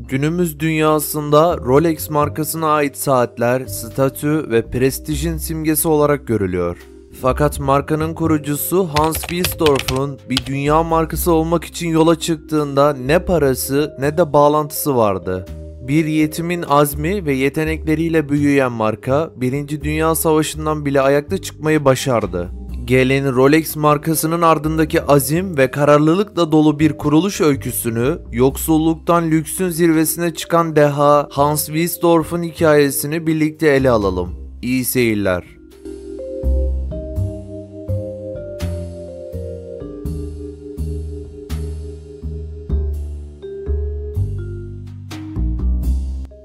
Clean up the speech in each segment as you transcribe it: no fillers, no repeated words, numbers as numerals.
Günümüz dünyasında Rolex markasına ait saatler statü ve prestijin simgesi olarak görülüyor. Fakat markanın kurucusu Hans Wilsdorf'un bir dünya markası olmak için yola çıktığında ne parası ne de bağlantısı vardı. Bir yetimin azmi ve yetenekleriyle büyüyen marka, Birinci Dünya Savaşı'ndan bile ayakta çıkmayı başardı. Gelin Rolex markasının ardındaki azim ve kararlılıkla dolu bir kuruluş öyküsünü, yoksulluktan lüksün zirvesine çıkan deha Hans Wilsdorf'un hikayesini birlikte ele alalım. İyi seyirler.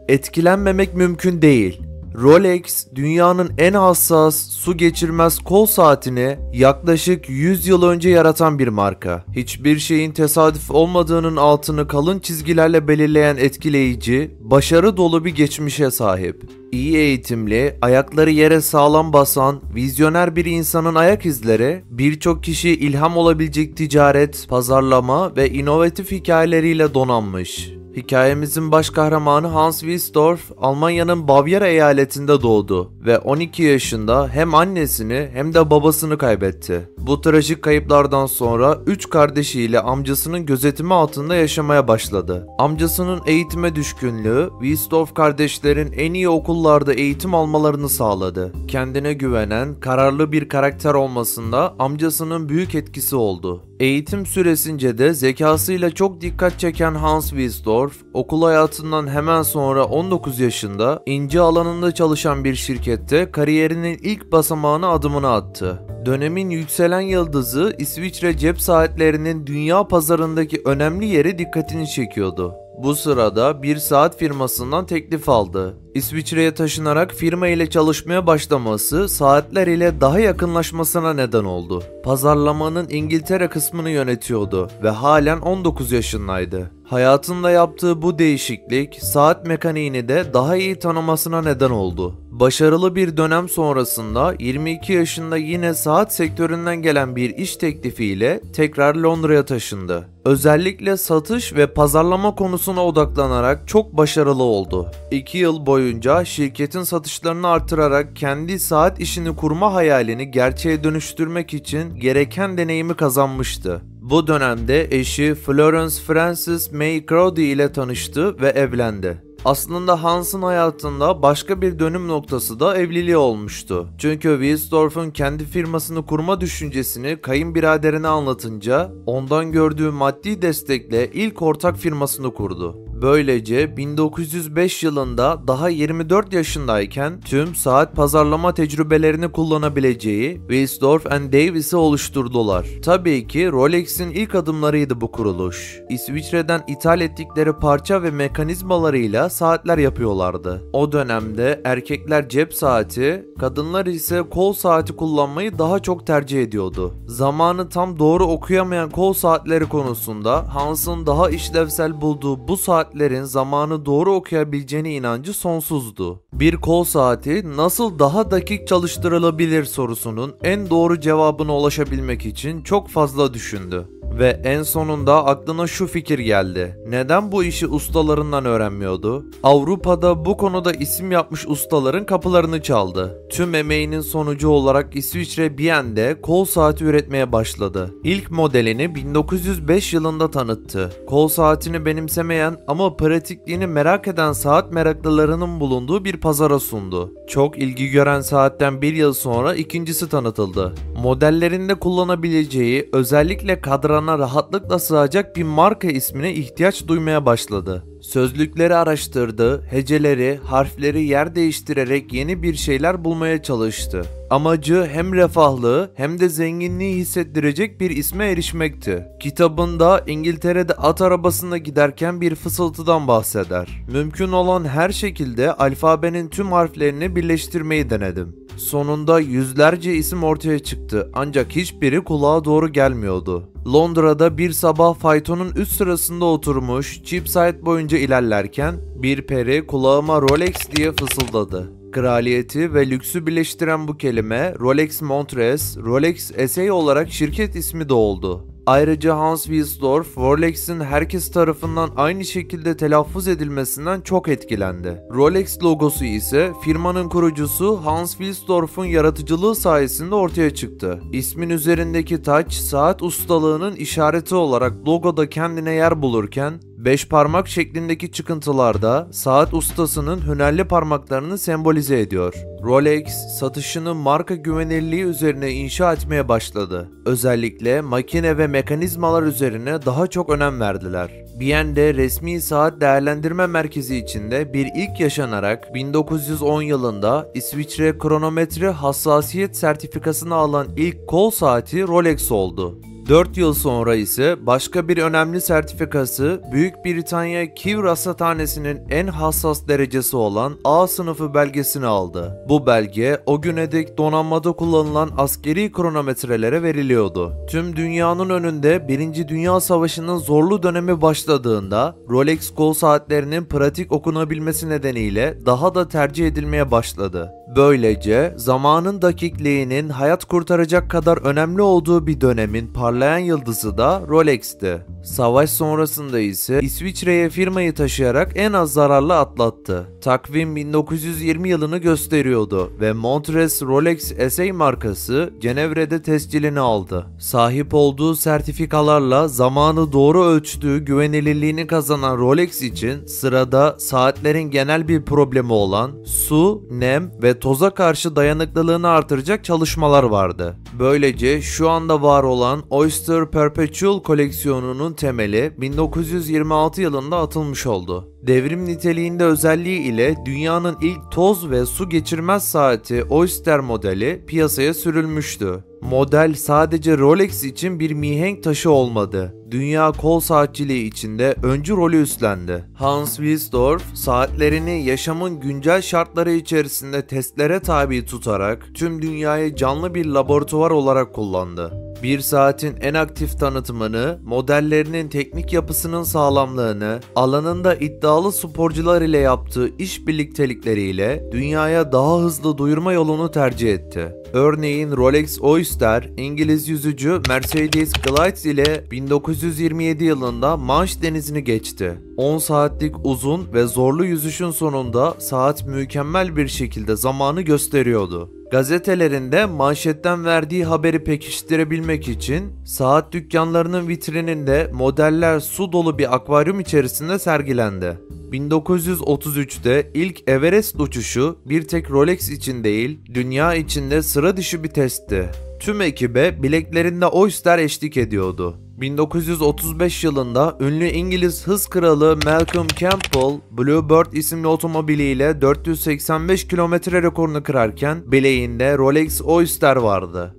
Etkilenmemek mümkün değil. Rolex, dünyanın en hassas, su geçirmez kol saatini yaklaşık 100 yıl önce yaratan bir marka. Hiçbir şeyin tesadüf olmadığının altını kalın çizgilerle belirleyen etkileyici, başarı dolu bir geçmişe sahip. İyi eğitimli, ayakları yere sağlam basan, vizyoner bir insanın ayak izleri, birçok kişiye ilham olabilecek ticaret, pazarlama ve inovatif hikayeleriyle donanmış. Hikayemizin baş kahramanı Hans Wilsdorf, Almanya'nın Bavyera eyaletinde doğdu ve 12 yaşında hem annesini hem de babasını kaybetti. Bu trajik kayıplardan sonra 3 kardeşiyle amcasının gözetimi altında yaşamaya başladı. Amcasının eğitime düşkünlüğü, Wilsdorf kardeşlerin en iyi okullarda eğitim almalarını sağladı. Kendine güvenen, kararlı bir karakter olmasında amcasının büyük etkisi oldu. Eğitim süresince de zekasıyla çok dikkat çeken Hans Wilsdorf, okul hayatından hemen sonra 19 yaşında ince alanında çalışan bir şirkette kariyerinin ilk basamağına adımını attı. Dönemin yükselen yıldızı İsviçre cep saatlerinin dünya pazarındaki önemli yeri dikkatini çekiyordu. Bu sırada bir saat firmasından teklif aldı. İsviçre'ye taşınarak firma ile çalışmaya başlaması saatler ile daha yakınlaşmasına neden oldu. Pazarlamanın İngiltere kısmını yönetiyordu ve halen 19 yaşındaydı. Hayatında yaptığı bu değişiklik saat mekaniğini de daha iyi tanımasına neden oldu. Başarılı bir dönem sonrasında 22 yaşında yine saat sektöründen gelen bir iş teklifiyle tekrar Londra'ya taşındı. Özellikle satış ve pazarlama konusuna odaklanarak çok başarılı oldu. 2 yıl boyunca şirketin satışlarını artırarak kendi saat işini kurma hayalini gerçeğe dönüştürmek için gereken deneyimi kazanmıştı. Bu dönemde eşi Florence Frances May Crowdy ile tanıştı ve evlendi. Aslında Hans'ın hayatında başka bir dönüm noktası da evliliği olmuştu. Çünkü Wilsdorf'un kendi firmasını kurma düşüncesini kayınbiraderine anlatınca ondan gördüğü maddi destekle ilk ortak firmasını kurdu. Böylece 1905 yılında daha 24 yaşındayken tüm saat pazarlama tecrübelerini kullanabileceği Wilsdorf Davis'i oluşturdular. Tabii ki Rolex'in ilk adımlarıydı bu kuruluş. İsviçre'den ithal ettikleri parça ve mekanizmalarıyla saatler yapıyorlardı. O dönemde erkekler cep saati, kadınlar ise kol saati kullanmayı daha çok tercih ediyordu. Zamanı tam doğru okuyamayan kol saatleri konusunda Hans'ın daha işlevsel bulduğu bu saatlerin zamanı doğru okuyabileceğine inancı sonsuzdu. Bir kol saati nasıl daha dakik çalıştırılabilir sorusunun en doğru cevabına ulaşabilmek için çok fazla düşündü. Ve en sonunda aklına şu fikir geldi. Neden bu işi ustalarından öğrenmiyordu? Avrupa'da bu konuda isim yapmış ustaların kapılarını çaldı. Tüm emeğinin sonucu olarak İsviçre Bien'de kol saati üretmeye başladı. İlk modelini 1905 yılında tanıttı. Kol saatini benimsemeyen ama pratikliğini merak eden saat meraklılarının bulunduğu bir pazara sundu. Çok ilgi gören saatten bir yıl sonra ikincisi tanıtıldı. Modellerinde kullanabileceği özellikle kadrana rahatlıkla sığacak bir marka ismine ihtiyaç duymaya başladı. Sözlükleri araştırdı, heceleri, harfleri yer değiştirerek yeni bir şeyler bulmaya çalıştı. Amacı hem refahlığı hem de zenginliği hissettirecek bir isme erişmekti. Kitabında İngiltere'de at arabasında giderken bir fısıltıdan bahseder. Mümkün olan her şekilde alfabenin tüm harflerini birleştirmeyi denedim. Sonunda yüzlerce isim ortaya çıktı ancak hiçbiri kulağa doğru gelmiyordu. Londra'da bir sabah faytonun üst sırasında oturmuş Cheapside boyunca ilerlerken bir peri kulağıma Rolex diye fısıldadı. Kraliyeti ve lüksü birleştiren bu kelime Rolex Montres, Rolex SA olarak şirket ismi de oldu. Ayrıca Hans Wilsdorf, Rolex'in herkes tarafından aynı şekilde telaffuz edilmesinden çok etkilendi. Rolex logosu ise firmanın kurucusu Hans Wilsdorf'un yaratıcılığı sayesinde ortaya çıktı. İsmin üzerindeki taç, saat ustalığının işareti olarak logoda kendine yer bulurken, 5 parmak şeklindeki çıkıntılarda saat ustasının hünerli parmaklarını sembolize ediyor. Rolex, satışını marka güvenilirliği üzerine inşa etmeye başladı. Özellikle makine ve mekanizmalar üzerine daha çok önem verdiler. Bien'de resmi saat değerlendirme merkezi içinde bir ilk yaşanarak 1910 yılında İsviçre kronometre hassasiyet sertifikasını alan ilk kol saati Rolex oldu. 4 yıl sonra ise başka bir önemli sertifikası Büyük Britanya Kiv Rasathanesi'nin en hassas derecesi olan A sınıfı belgesini aldı. Bu belge o güne dek donanmada kullanılan askeri kronometrelere veriliyordu. Tüm dünyanın önünde 1. Dünya Savaşı'nın zorlu dönemi başladığında Rolex kol saatlerinin pratik okunabilmesi nedeniyle daha da tercih edilmeye başladı. Böylece zamanın dakikliğinin hayat kurtaracak kadar önemli olduğu bir dönemin parlayan yıldızı da Rolex'ti. Savaş sonrasında ise İsviçre'ye firmayı taşıyarak en az zararla atlattı. Takvim 1920 yılını gösteriyordu ve Montres Rolex SA markası Cenevre'de tescilini aldı. Sahip olduğu sertifikalarla zamanı doğru ölçtüğü güvenilirliğini kazanan Rolex için sırada saatlerin genel bir problemi olan su, nem ve toza karşı dayanıklılığını artıracak çalışmalar vardı. Böylece şu anda var olan Oyster Perpetual koleksiyonunun temeli 1926 yılında atılmış oldu. Devrim niteliğinde özelliği ile dünyanın ilk toz ve su geçirmez saati Oyster modeli piyasaya sürülmüştü. Model sadece Rolex için bir mihenk taşı olmadı. Dünya kol saatçiliği içinde öncü rolü üstlendi. Hans Wilsdorf saatlerini yaşamın güncel şartları içerisinde testlere tabi tutarak tüm dünyayı canlı bir laboratuvar olarak kullandı. Bir saatin en aktif tanıtımını, modellerinin teknik yapısının sağlamlığını, alanında iddialı sporcular ile yaptığı iş birliktelikleriyle dünyaya daha hızlı duyurma yolunu tercih etti. Örneğin Rolex Oyster, İngiliz yüzücü Mercedes Gleitz ile 1927 yılında Manş denizini geçti. 10 saatlik uzun ve zorlu yüzüşün sonunda saat mükemmel bir şekilde zamanı gösteriyordu. Gazetelerinde manşetten verdiği haberi pekiştirebilmek için saat dükkanlarının vitrininde modeller su dolu bir akvaryum içerisinde sergilendi. 1933'te ilk Everest uçuşu bir tek Rolex için değil, dünya içinde sıra dışı bir testti. Tüm ekibe bileklerinde Oyster eşlik ediyordu. 1935 yılında ünlü İngiliz hız kralı Malcolm Campbell, Bluebird isimli otomobiliyle 485 kilometre rekorunu kırarken bileğinde Rolex Oyster vardı.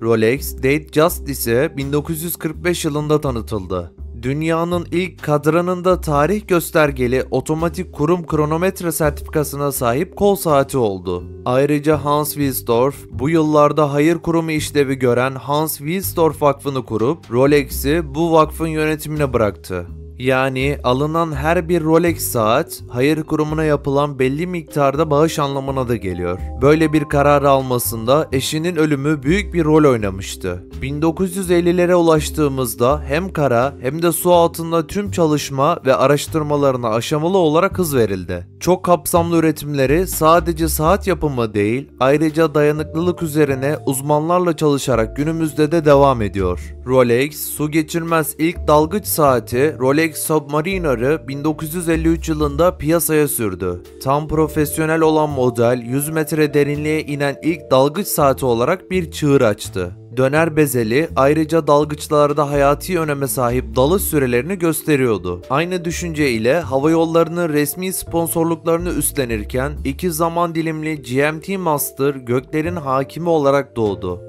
Rolex Date Justice 1945 yılında tanıtıldı. Dünyanın ilk kadranında tarih göstergeli otomatik kurum kronometre sertifikasına sahip kol saati oldu. Ayrıca Hans Wilsdorf, bu yıllarda hayır kurumu işlevi gören Hans Wilsdorf Vakfı'nı kurup Rolex'i bu vakfın yönetimine bıraktı. Yani alınan her bir Rolex saat, hayır kurumuna yapılan belli miktarda bağış anlamına da geliyor. Böyle bir karar almasında eşinin ölümü büyük bir rol oynamıştı. 1950'lere ulaştığımızda hem kara hem de su altında tüm çalışma ve araştırmalarına aşamalı olarak hız verildi. Çok kapsamlı üretimleri sadece saat yapımı değil, ayrıca dayanıklılık üzerine uzmanlarla çalışarak günümüzde de devam ediyor. Rolex, su geçirmez ilk dalgıç saati Rolex Submariner'ı 1953 yılında piyasaya sürdü. Tam profesyonel olan model 100 metre derinliğe inen ilk dalgıç saati olarak bir çığır açtı. Döner bezeli ayrıca dalgıçlarda hayati öneme sahip dalış sürelerini gösteriyordu. Aynı düşünce ile havayollarının resmi sponsorluklarını üstlenirken iki zaman dilimli GMT Master göklerin hakimi olarak doğdu.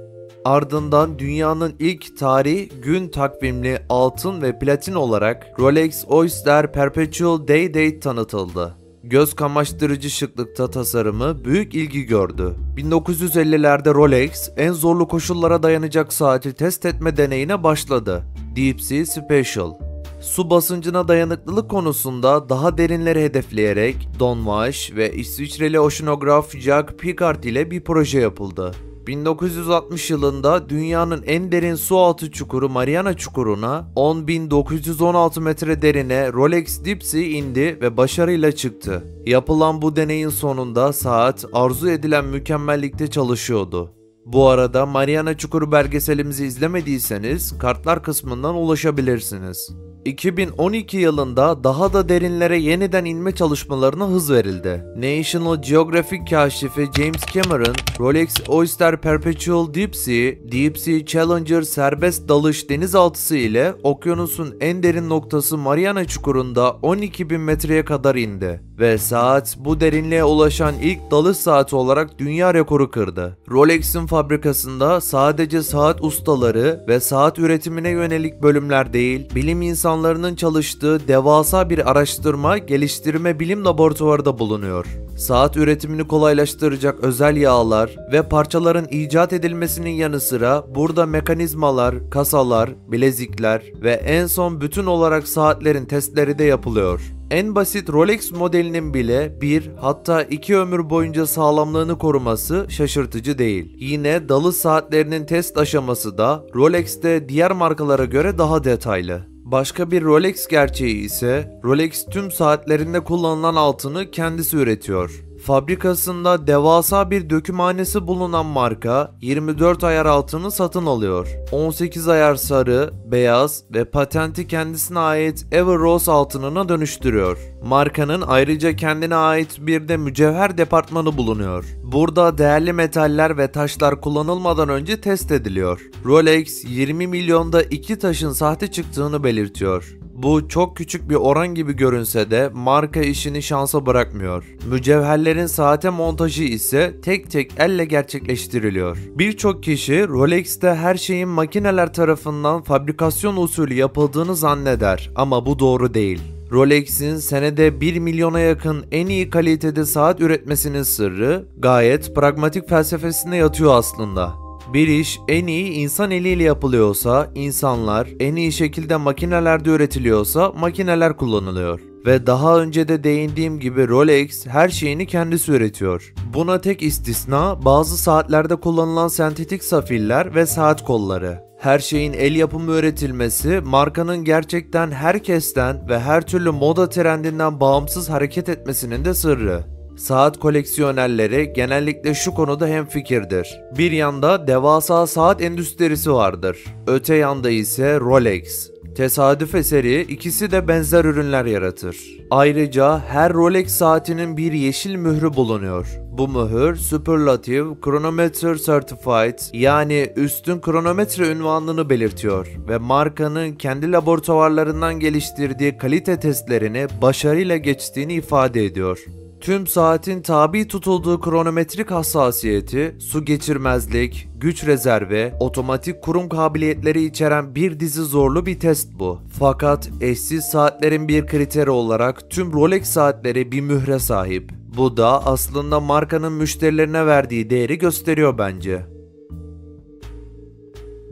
Ardından dünyanın ilk tarih gün takvimli altın ve platin olarak Rolex Oyster Perpetual Day Date tanıtıldı. Göz kamaştırıcı şıklıkta tasarımı büyük ilgi gördü. 1950'lerde Rolex en zorlu koşullara dayanacak saati test etme deneyine başladı. Deep Sea Special. Su basıncına dayanıklılık konusunda daha derinleri hedefleyerek Don Wash ve İsviçreli oşinograf Jacques Picard ile bir proje yapıldı. 1960 yılında dünyanın en derin su altı çukuru Mariana Çukuru'na 10.916 metre derine Rolex Deep Sea indi ve başarıyla çıktı. Yapılan bu deneyin sonunda saat arzu edilen mükemmellikte çalışıyordu. Bu arada Mariana Çukuru belgeselimizi izlemediyseniz kartlar kısmından ulaşabilirsiniz. 2012 yılında daha da derinlere yeniden inme çalışmalarına hız verildi. National Geographic kaşifi James Cameron, Rolex Oyster Perpetual Deep Sea, Deep Sea Challenger serbest dalış denizaltısı ile okyanusun en derin noktası Mariana Çukuru'nda 12.000 metreye kadar indi ve saat bu derinliğe ulaşan ilk dalış saati olarak dünya rekoru kırdı. Rolex'in fabrikasında sadece saat ustaları ve saat üretimine yönelik bölümler değil, bilim insanlarının çalıştığı devasa bir araştırma, geliştirme bilim laboratuvarı da bulunuyor. Saat üretimini kolaylaştıracak özel yağlar ve parçaların icat edilmesinin yanı sıra burada mekanizmalar, kasalar, bilezikler ve en son bütün olarak saatlerin testleri de yapılıyor. En basit Rolex modelinin bile bir hatta iki ömür boyunca sağlamlığını koruması şaşırtıcı değil. Yine dalış saatlerinin test aşaması da Rolex'te diğer markalara göre daha detaylı. Başka bir Rolex gerçeği ise Rolex tüm saatlerinde kullanılan altını kendisi üretiyor. Fabrikasında devasa bir dökümhanesi bulunan marka 24 ayar altını satın alıyor. 18 ayar sarı, beyaz ve patenti kendisine ait Ever Rose altınına dönüştürüyor. Markanın ayrıca kendine ait bir de mücevher departmanı bulunuyor. Burada değerli metaller ve taşlar kullanılmadan önce test ediliyor. Rolex 20 milyonda 2 taşın sahte çıktığını belirtiyor. Bu çok küçük bir oran gibi görünse de marka işini şansa bırakmıyor. Mücevherlerin saate montajı ise tek tek elle gerçekleştiriliyor. Birçok kişi Rolex'te her şeyin makineler tarafından fabrikasyon usulü yapıldığını zanneder ama bu doğru değil. Rolex'in senede 1 milyona yakın en iyi kalitede saat üretmesinin sırrı gayet pragmatik felsefesinde yatıyor aslında. Bir iş en iyi insan eliyle yapılıyorsa insanlar, en iyi şekilde makinelerde üretiliyorsa makineler kullanılıyor. Ve daha önce de değindiğim gibi Rolex her şeyini kendisi üretiyor. Buna tek istisna bazı saatlerde kullanılan sentetik safirler ve saat kolları. Her şeyin el yapımı üretilmesi markanın gerçekten herkesten ve her türlü moda trendinden bağımsız hareket etmesinin de sırrı. Saat koleksiyonerleri genellikle şu konuda hemfikirdir. Bir yanda devasa saat endüstrisi vardır. Öte yanda ise Rolex. Tesadüf eseri ikisi de benzer ürünler yaratır. Ayrıca her Rolex saatinin bir yeşil mührü bulunuyor. Bu mühür Superlative Chronometer Certified yani üstün kronometre unvanını belirtiyor ve markanın kendi laboratuvarlarından geliştirdiği kalite testlerini başarıyla geçtiğini ifade ediyor. Tüm saatin tabi tutulduğu kronometrik hassasiyeti, su geçirmezlik, güç rezervi, otomatik kurum kabiliyetleri içeren bir dizi zorlu bir test bu. Fakat eşsiz saatlerin bir kriteri olarak tüm Rolex saatleri bir mühre sahip. Bu da aslında markanın müşterilerine verdiği değeri gösteriyor bence.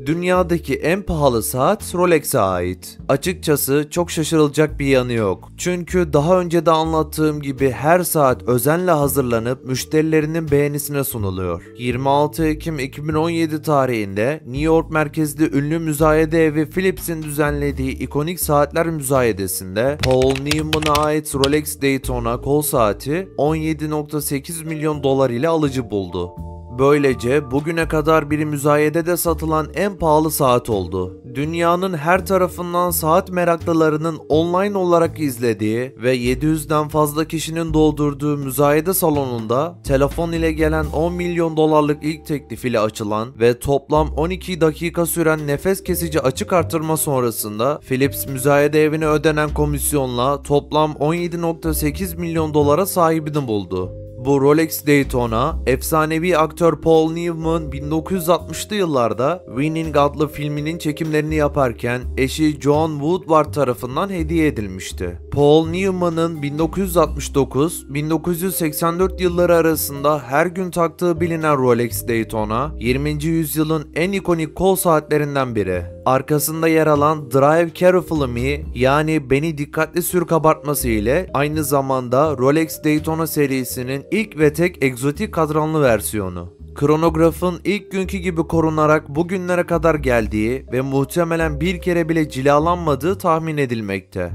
Dünyadaki en pahalı saat Rolex'e ait. Açıkçası çok şaşırılacak bir yanı yok. Çünkü daha önce de anlattığım gibi her saat özenle hazırlanıp müşterilerinin beğenisine sunuluyor. 26 Ekim 2017 tarihinde New York merkezli ünlü müzayede evi Philips'in düzenlediği ikonik saatler müzayedesinde Paul Newman'a ait Rolex Daytona kol saati 17.8 milyon dolar ile alıcı buldu. Böylece bugüne kadar bir müzayedede satılan en pahalı saat oldu. Dünyanın her tarafından saat meraklılarının online olarak izlediği ve 700'den fazla kişinin doldurduğu müzayede salonunda telefon ile gelen 10 milyon dolarlık ilk teklif ile açılan ve toplam 12 dakika süren nefes kesici açık artırma sonrasında Philips müzayede evine ödenen komisyonla toplam 17.8 milyon dolara sahibini buldu. Bu Rolex Daytona, efsanevi aktör Paul Newman 1960'lı yıllarda Winning adlı filminin çekimlerini yaparken eşi Joan Woodward tarafından hediye edilmişti. Paul Newman'ın 1969-1984 yılları arasında her gün taktığı bilinen Rolex Daytona, 20. yüzyılın en ikonik kol saatlerinden biri. Arkasında yer alan Drive Carefully Me yani beni dikkatli sür kabartması ile aynı zamanda Rolex Daytona serisinin ilk ve tek egzotik kadranlı versiyonu. Kronografın ilk günkü gibi korunarak bugünlere kadar geldiği ve muhtemelen bir kere bile cilalanmadığı tahmin edilmekte.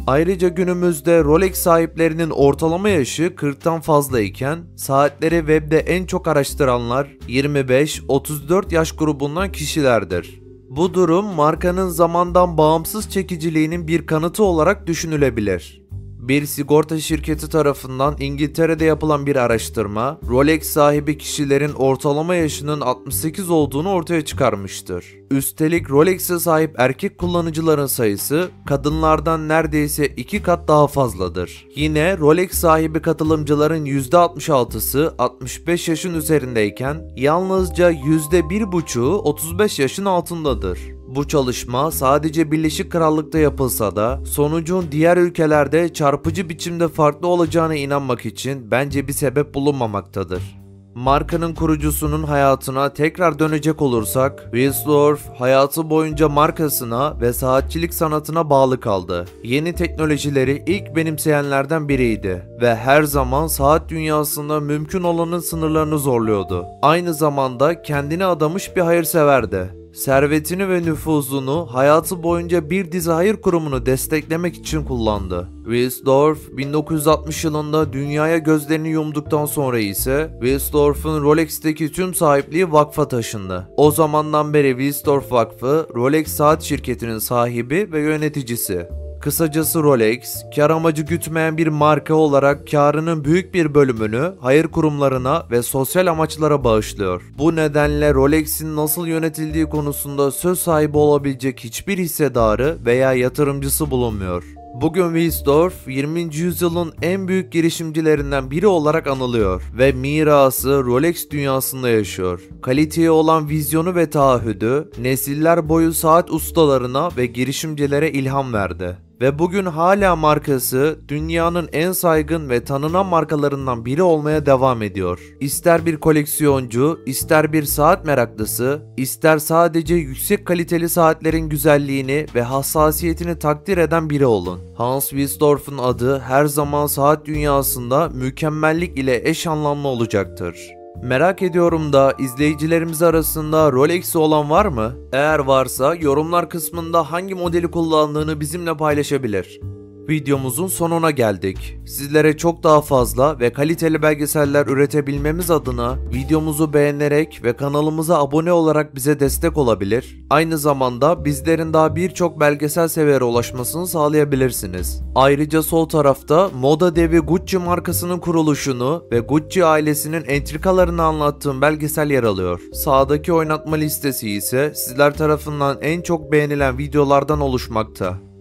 Ayrıca günümüzde Rolex sahiplerinin ortalama yaşı 40'tan fazla iken saatleri webde en çok araştıranlar 25-34 yaş grubundan kişilerdir. Bu durum markanın zamandan bağımsız çekiciliğinin bir kanıtı olarak düşünülebilir. Bir sigorta şirketi tarafından İngiltere'de yapılan bir araştırma, Rolex sahibi kişilerin ortalama yaşının 68 olduğunu ortaya çıkarmıştır. Üstelik Rolex'e sahip erkek kullanıcıların sayısı kadınlardan neredeyse 2 kat daha fazladır. Yine Rolex sahibi katılımcıların %66'sı 65 yaşın üzerindeyken yalnızca %1,5'u 35 yaşın altındadır. Bu çalışma sadece Birleşik Krallık'ta yapılsa da sonucun diğer ülkelerde çarpıcı biçimde farklı olacağına inanmak için bence bir sebep bulunmamaktadır. Markanın kurucusunun hayatına tekrar dönecek olursak, Wilsdorf hayatı boyunca markasına ve saatçilik sanatına bağlı kaldı. Yeni teknolojileri ilk benimseyenlerden biriydi ve her zaman saat dünyasında mümkün olanın sınırlarını zorluyordu. Aynı zamanda kendine adamış bir hayırseverdi. Servetini ve nüfuzunu hayatı boyunca bir dizi hayır kurumunu desteklemek için kullandı. Wilsdorf 1960 yılında dünyaya gözlerini yumduktan sonra ise Wilsdorf'un Rolex'teki tüm sahipliği vakfa taşındı. O zamandan beri Wilsdorf Vakfı, Rolex saat şirketinin sahibi ve yöneticisi. Kısacası Rolex, kar amacı gütmeyen bir marka olarak karının büyük bir bölümünü hayır kurumlarına ve sosyal amaçlara bağışlıyor. Bu nedenle Rolex'in nasıl yönetildiği konusunda söz sahibi olabilecek hiçbir hissedarı veya yatırımcısı bulunmuyor. Bugün Wilsdorf 20. yüzyılın en büyük girişimcilerinden biri olarak anılıyor ve mirası Rolex dünyasında yaşıyor. Kaliteye olan vizyonu ve taahhüdü nesiller boyu saat ustalarına ve girişimcilere ilham verdi. Ve bugün hala markası dünyanın en saygın ve tanınan markalarından biri olmaya devam ediyor. İster bir koleksiyoncu, ister bir saat meraklısı, ister sadece yüksek kaliteli saatlerin güzelliğini ve hassasiyetini takdir eden biri olun. Hans Wilsdorf'un adı her zaman saat dünyasında mükemmellik ile eş anlamlı olacaktır. Merak ediyorum da izleyicilerimiz arasında Rolex'i olan var mı? Eğer varsa yorumlar kısmında hangi modeli kullandığını bizimle paylaşabilir. Videomuzun sonuna geldik. Sizlere çok daha fazla ve kaliteli belgeseller üretebilmemiz adına videomuzu beğenerek ve kanalımıza abone olarak bize destek olabilir. Aynı zamanda bizlerin daha birçok belgesel seviyelere ulaşmasını sağlayabilirsiniz. Ayrıca sol tarafta moda devi Gucci markasının kuruluşunu ve Gucci ailesinin entrikalarını anlattığım belgesel yer alıyor. Sağdaki oynatma listesi ise sizler tarafından en çok beğenilen videolardan oluşmakta.